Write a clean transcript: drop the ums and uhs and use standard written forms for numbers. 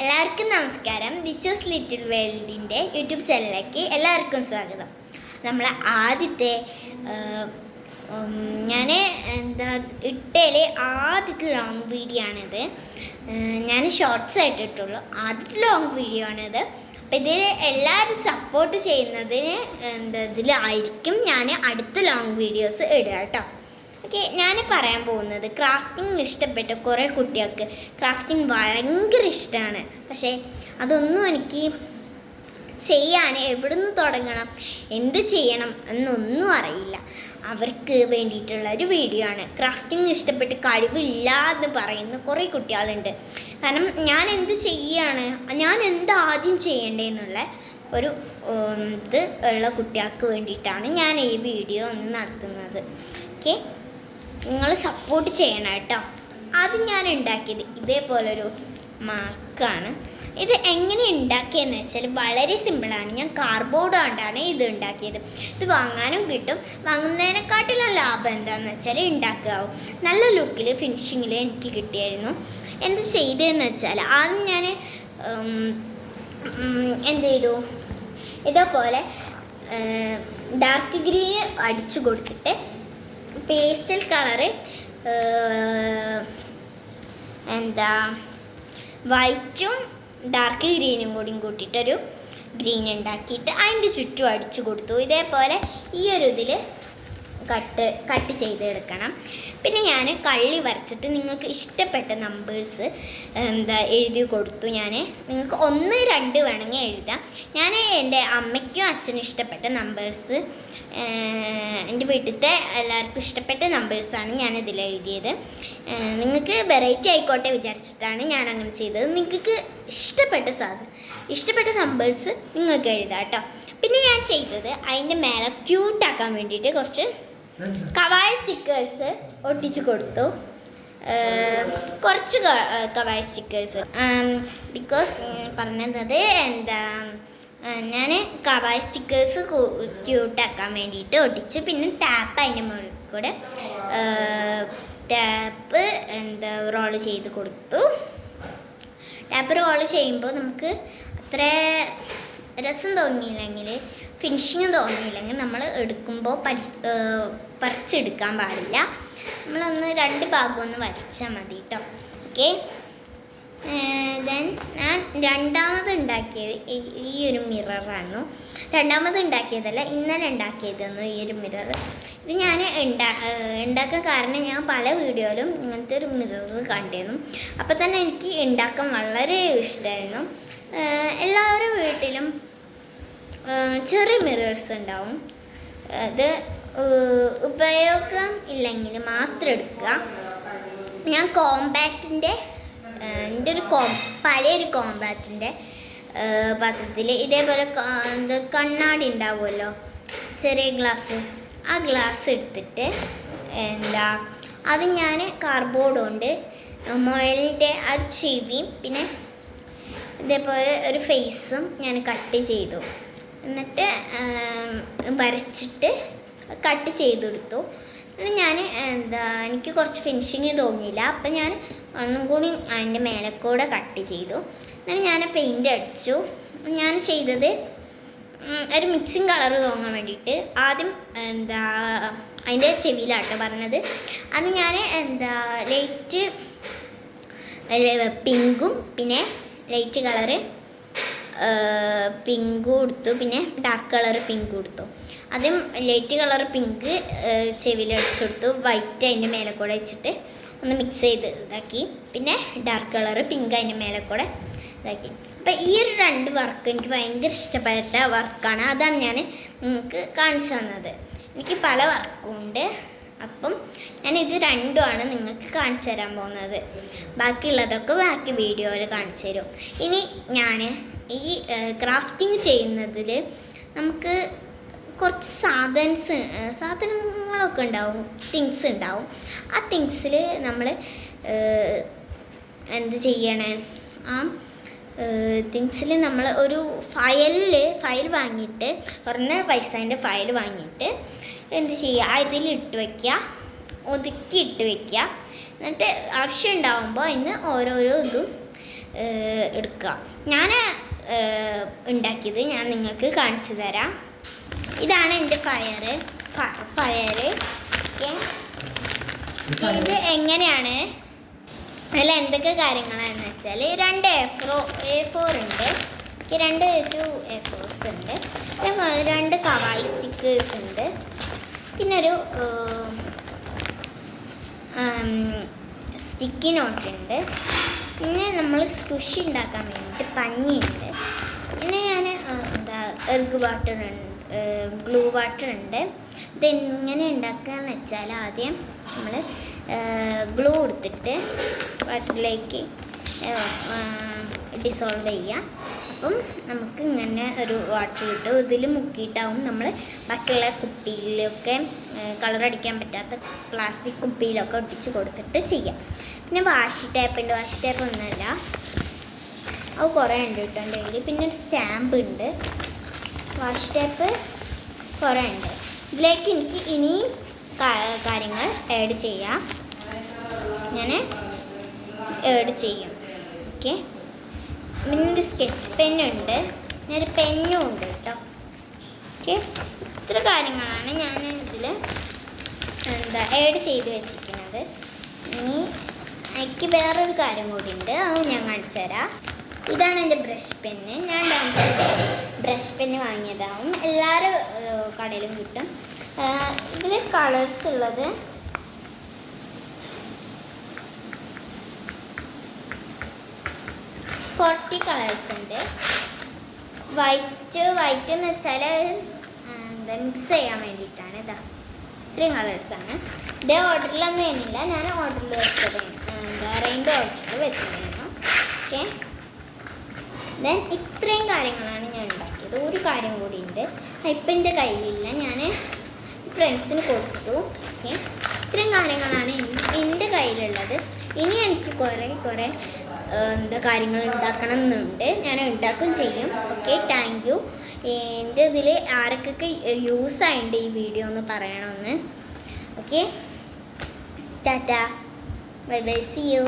എല്ലാവർക്കും നമസ്കാരം. ദിച്ചൂസ് little വേൾഡിൻ്റെ YouTube ചാനലിലേക്ക് എല്ലാവർക്കും സ്വാഗതം. നമ്മൾ ആദ്യത്തെ ഞാൻ ആദ്യത്തെ ലോങ് വീഡിയോ ആണിത്. ഞാൻ ഷോർട്സ് ആയിട്ടിട്ടുള്ളൂ. ആദ്യത്തെ ലോങ് വീഡിയോ ആണിത്. അപ്പം ഇതിൽ എല്ലാവരും സപ്പോർട്ട് ചെയ്യുന്നതിന് ഇതിലായിരിക്കും ഞാൻ അടുത്ത ലോങ് വീഡിയോസ് ഇടുക കേട്ടോ. ഓക്കെ, ഞാൻ പറയാൻ പോകുന്നത് ക്രാഫ്റ്റിംഗ് ഇഷ്ടപ്പെട്ട കുറേ കുട്ടികൾക്ക് ക്രാഫ്റ്റിംഗ് ഭയങ്കര ഇഷ്ടമാണ്. പക്ഷേ അതൊന്നും എനിക്ക് ചെയ്യാൻ എവിടെ നിന്ന് തുടങ്ങണം, എന്ത് ചെയ്യണം എന്നൊന്നും അറിയില്ല. അവർക്ക് വേണ്ടിയിട്ടുള്ള ഒരു വീഡിയോ ആണ്. ക്രാഫ്റ്റിംഗ് ഇഷ്ടപ്പെട്ട് കഴിവില്ല എന്ന് പറയുന്ന കുറേ കുട്ടികളുണ്ട്. കാരണം ഞാൻ എന്ത് ചെയ്യാണ്, ഞാൻ എന്താ ആദ്യം ചെയ്യേണ്ടതെന്നുള്ള ഒരു ഇത് ഉള്ള കുട്ടികൾക്ക് വേണ്ടിയിട്ടാണ് ഞാൻ ഈ വീഡിയോ ഒന്ന് നടത്തുന്നത്. ഓക്കെ, നിങ്ങൾ സപ്പോർട്ട് ചെയ്യണം കേട്ടോ. ആദ്യം ഞാൻ ഉണ്ടാക്കിയത് ഇതേപോലൊരു മാർക്കാണ്. ഇത് എങ്ങനെ ഉണ്ടാക്കിയെന്ന് വെച്ചാൽ വളരെ സിമ്പിളാണ്. ഞാൻ കാർഡ്ബോർഡ് കൊണ്ടാണ് ഇത് ഉണ്ടാക്കിയത്. ഇത് വാങ്ങാനും കിട്ടും. വാങ്ങുന്നതിനെക്കാട്ടിലും ലാഭം എന്താണെന്ന് വെച്ചാൽ ഉണ്ടാക്കാവും. നല്ല ലുക്കിൽ ഫിനിഷിങ്ങിൽ എനിക്ക് കിട്ടിയായിരുന്നു. എന്ത് ചെയ്തതെന്ന് വെച്ചാൽ ആദ്യം ഞാൻ എന്ത് ചെയ്തു, ഇതേപോലെ ഡാർക്ക് ഗ്രീൻ അടിച്ചു കൊടുത്തിട്ട് പേസ്റ്റൽ കളറ് വൈറ്റും ഡാർക്ക് ഗ്രീനും കൂട്ടിയിട്ടൊരു ഗ്രീൻ ഉണ്ടാക്കിയിട്ട് അതിൻ്റെ ചുറ്റും അടിച്ചു കൊടുത്തു. ഇതേപോലെ ഈ ഒരു ഇതിൽ കട്ട് ചെയ്തെടുക്കണം. പിന്നെ ഞാൻ കള്ളി വരച്ചിട്ട് നിങ്ങൾക്ക് ഇഷ്ടപ്പെട്ട നമ്പേഴ്സ് എഴുതി കൊടുത്തു. നിങ്ങൾക്ക് 1, 2 വേണമെങ്കിൽ എഴുതാം. ഞാൻ എൻ്റെ അമ്മയ്ക്കും അച്ഛനും ഇഷ്ടപ്പെട്ട നമ്പേഴ്സ്, എൻ്റെ വീട്ടിലത്തെ എല്ലാവർക്കും ഇഷ്ടപ്പെട്ട നമ്പേഴ്സാണ് ഞാനിതിൽ എഴുതിയത്. നിങ്ങൾക്ക് വെറൈറ്റി ആയിക്കോട്ടെ വിചാരിച്ചിട്ടാണ് ഞാൻ അങ്ങനെ ചെയ്തത്. നിങ്ങൾക്ക് ഇഷ്ടപ്പെട്ട നമ്പേഴ്സ് നിങ്ങൾക്ക് എഴുതാം കേട്ടോ. പിന്നെ ഞാൻ ചെയ്തത് അതിൻ്റെ മേലെ ക്യൂട്ടാക്കാൻ വേണ്ടിയിട്ട് കുറച്ച് കവായ സ്റ്റിക്കേഴ്സ് ഒട്ടിച്ചു കൊടുത്തു. കുറച്ച് കവായ സ്റ്റിക്കേഴ്സ് ബിക്കോസ് പറഞ്ഞത് ഞാൻ കവായ സ്റ്റിക്കേഴ്സ് ക്യൂട്ടാക്കാൻ വേണ്ടിയിട്ട് ഒട്ടിച്ചു. പിന്നെ ടാപ്പ് അതിൻ്റെ മുകളിൽ കൂടെ ടാപ്പ് റോള് ചെയ്ത് കൊടുത്തു. ടാപ്പ് റോള് ചെയ്യുമ്പോൾ നമുക്ക് അത്ര രസം തോന്നിയില്ലെങ്കിൽ, ഫിനിഷിങ് തോന്നിയില്ലെങ്കിൽ നമ്മൾ എടുക്കുമ്പോൾ പറിച്ചെടുക്കാൻ പാടില്ല. നമ്മളൊന്ന് 2 ഭാഗം ഒന്ന് വരച്ചാൽ മതി കേട്ടോ. ഓക്കെ, ദെൻ ഞാൻ രണ്ടാമത് ഉണ്ടാക്കിയത് ഈ ഒരു മിററായിരുന്നു. രണ്ടാമത് ഉണ്ടാക്കിയതല്ല, ഇന്നലെ ഉണ്ടാക്കിയതെന്നു ഈ ഒരു മിറർ. ഇത് ഞാൻ ഉണ്ടാക്കാൻ കാരണം ഞാൻ പല വീഡിയോയിലും ഇങ്ങനത്തെ ഒരു മിറർ കണ്ടിരുന്നു. അപ്പോൾ തന്നെ എനിക്ക് ഉണ്ടാക്കാൻ വളരെ ഇഷ്ടമായിരുന്നു. എല്ലാവരുടെ വീട്ടിലും ചെറിയ മിറേഴ്സ് ഉണ്ടാവും. അത് ഉപയോഗം ഇല്ലെങ്കിൽ മാത്രം എടുക്കുക. ഞാൻ കോമ്പാക്റ്റിൻ്റെ എൻ്റെ പഴയൊരു കോമ്പാക്റ്റിൻ്റെ പാത്രത്തിൽ ഇതേപോലെ കണ്ണാടി ഉണ്ടാവുമല്ലോ, ചെറിയ ഗ്ലാസ്, ആ ഗ്ലാസ് എടുത്തിട്ട് അത് ഞാൻ കാർഡ്ബോർഡ് കൊണ്ട് മുയലിൻ്റെ ഒരു ചെവിയും പിന്നെ ഇതേപോലെ ഒരു ഫേസും ഞാൻ കട്ട് ചെയ്തു. എന്നിട്ട് വരച്ചിട്ട് കട്ട് ചെയ്തെടുത്തു. ഞാൻ എനിക്ക് കുറച്ച് ഫിനിഷിങ് തോന്നിയില്ല. അപ്പം ഞാൻ ഒന്നും കൂടി അതിൻ്റെ മേലെ കൂടെ കട്ട് ചെയ്തു. എന്നിട്ട് ഞാൻ പെയിൻ്റ് അടിച്ചു. ഞാൻ ചെയ്തത് ഒരു മിക്സിങ് കളർ തോന്നാൻ വേണ്ടിയിട്ട് ആദ്യം അതിൻ്റെ ചെവിയിലാട്ടോ പറഞ്ഞത്. അത് ഞാൻ ലൈറ്റ് പിങ്കും പിന്നെ ലൈറ്റ് കളറ് പിങ്കും കൊടുത്തു. പിന്നെ ഡാർക്ക് കളർ പിങ്ക് കൊടുത്തു. ആദ്യം ലൈറ്റ് കളർ പിങ്ക് ചെവിയിൽ അടിച്ചു കൊടുത്തു. വൈറ്റ് അതിൻ്റെ മേലെ കൂടെ വെച്ചിട്ട് ഒന്ന് മിക്സ് ചെയ്ത് ഇതാക്കി. പിന്നെ ഡാർക്ക് കളർ പിങ്ക് അതിൻ്റെ മേലെ കൂടെ ഇതാക്കി. അപ്പം ഈ ഒരു 2 വർക്ക് എനിക്ക് ഭയങ്കര ഇഷ്ടപ്പെട്ട വർക്കാണ്. അതാണ് ഞാൻ നിങ്ങൾക്ക് കാണിച്ചു തന്നത്. എനിക്ക് പല വർക്കും ഉണ്ട്. അപ്പം ഞാനിത് 2ആണ് നിങ്ങൾക്ക് കാണിച്ചു തരാൻ പോകുന്നത്. ബാക്കിയുള്ളതൊക്കെ ബാക്കി വീഡിയോയിൽ കാണിച്ചു തരും. ഇനി ഞാൻ ഈ ക്രാഫ്റ്റിംഗ് ചെയ്യുന്നതിൽ നമുക്ക് കുറച്ച് സാധനങ്ങളൊക്കെ ഉണ്ടാവും, തിങ്സ് ഉണ്ടാവും. ആ തിങ്സിൽ നമ്മൾ എന്ത് ചെയ്യണേ, ആ തിങ്സിൽ നമ്മൾ ഒരു ഫയൽ വാങ്ങിയിട്ട്, കുറഞ്ഞ പൈസേൻ്റെ ഫയൽ വാങ്ങിയിട്ട് എന്ത് ചെയ്യുക, ഇതിലിട്ട് വയ്ക്കുക, ഒതുക്കി ഇട്ട് വയ്ക്കുക. എന്നിട്ട് ആവശ്യം ഉണ്ടാകുമ്പോൾ അതിന് ഓരോരോ ഇതും എടുക്കുക. ഞാൻ ഉണ്ടാക്കിയത് ഞാൻ നിങ്ങൾക്ക് കാണിച്ചു തരാം. ഇതാണ് എൻ്റെ ഫയർ. ഓക്കെ, ഇത് എങ്ങനെയാണ്, അതിൽ എന്തൊക്കെ കാര്യങ്ങളാണെന്ന് വെച്ചാൽ 2 A4 ഉണ്ട്, 2 A4s ഉണ്ട്, 2 കവായി സ്റ്റിക്കേഴ്സ് ഉണ്ട്, പിന്നെ ഒരു സ്റ്റിക്കി നോട്ട് ഉണ്ട്, പിന്നെ നമ്മൾ സ്കുഷി ഉണ്ടാക്കാൻ വേണ്ടിയിട്ട് പഞ്ഞിയുണ്ട്, പിന്നെ ഞാൻ എർഗ് വാട്ടർ ഉണ്ട്, ഗ്ലൂ വാട്ടർ ഉണ്ട്. ഇതെങ്ങനെ ഉണ്ടാക്കുക എന്ന് വെച്ചാൽ ആദ്യം നമ്മൾ ഗ്ലൂ എടുത്തിട്ട് വാട്ടറിലേക്ക് ഡിസോൾവ് ചെയ്യുക. അപ്പം നമുക്ക് ഇങ്ങനെ ഒരു വാട്ടർ കിട്ടും. ഇതിൽ മുക്കിയിട്ടാവും നമ്മൾ ബാക്കിയുള്ള കുപ്പിയിലൊക്കെ കളറടിക്കാൻ പറ്റാത്ത പ്ലാസ്റ്റിക് കുപ്പിയിലൊക്കെ ഒട്ടിച്ച് കൊടുത്തിട്ട് ചെയ്യാം. പിന്നെ വാഷി ടേപ്പ് ഉണ്ട്. വാഷി ടേപ്പ് ഒന്നുമല്ല, അത് കുറേ ഉണ്ട് കേട്ടോ എൻ്റെ കയ്യിൽ. പിന്നെ ഒരു സ്റ്റാമ്പ് ഉണ്ട്. വാഷി ടേപ്പ് കുറേ ഉണ്ട്. ഇതിലേക്ക് എനിക്ക് ഇനിയും കാര്യങ്ങൾ ആഡ് ചെയ്യാം. ഞാൻ ആഡ് ചെയ്യും. ഓക്കെ, പിന്നെ ഒരു സ്കെച്ച് പെന്നുണ്ട്, പിന്നെ ഒരു പെന്നും ഉണ്ട് കേട്ടോ. ഓക്കെ, ഇത്ര കാര്യങ്ങളാണ് ഞാൻ ഇതിൽ ആഡ് ചെയ്ത് വെച്ചിരിക്കുന്നത്. ഇനി എനിക്ക് വേറൊരു കാര്യം കൂടി ഉണ്ട്, അത് ഞാൻ കാണിച്ചു തരാം. ഇതാണ് എൻ്റെ ബ്രഷ് പെന്ന്. ഞാൻ ബ്രഷ് പെന്ന് വാങ്ങിയതാവും, എല്ലാവരും കടയിലും കിട്ടും. ഇതിൽ കളേഴ്സ് ഉള്ളത് 40 കളേഴ്സ് ഉണ്ട്. വൈറ്റ് എന്ന് വെച്ചാൽ മിക്സ് ചെയ്യാൻ വേണ്ടിയിട്ടാണ്. ഇത്രയും കളേഴ്സാണ്. ഇതേ ഓർഡറിലൊന്നും തന്നില്ല, ഞാൻ ഓർഡറിൽ വെച്ചതാണ്, റെയിൻബോ ഓർഡറിൽ വെച്ചതായിരുന്നു. ഓക്കെ, ദെൻ ഇത്രയും കാര്യങ്ങളാണ് ഞാൻ ഉണ്ടാക്കിയത്. ഒരു കാര്യം കൂടി ഉണ്ട്, ഇപ്പം എൻ്റെ കയ്യിലില്ല, ഞാൻ ഫ്രണ്ട്സിന് കൊടുത്തു. ഓക്കെ, ഇത്രയും കാര്യങ്ങളാണ് എൻ്റെ കയ്യിലുള്ളത്. ഇനി എനിക്ക് കുറേ കാര്യങ്ങൾ ഉണ്ടാക്കണം എന്നുണ്ട്, ഞാൻ ഉണ്ടാക്കും ചെയ്യും. Okay, thank you. എൻ്റെ ഇതിൽ ആരൊക്കെ യൂസ് ആയിട്ടുണ്ട് ഈ വീഡിയോ എന്ന് പറയണമെന്ന്. Okay, tata, bye bye, see U.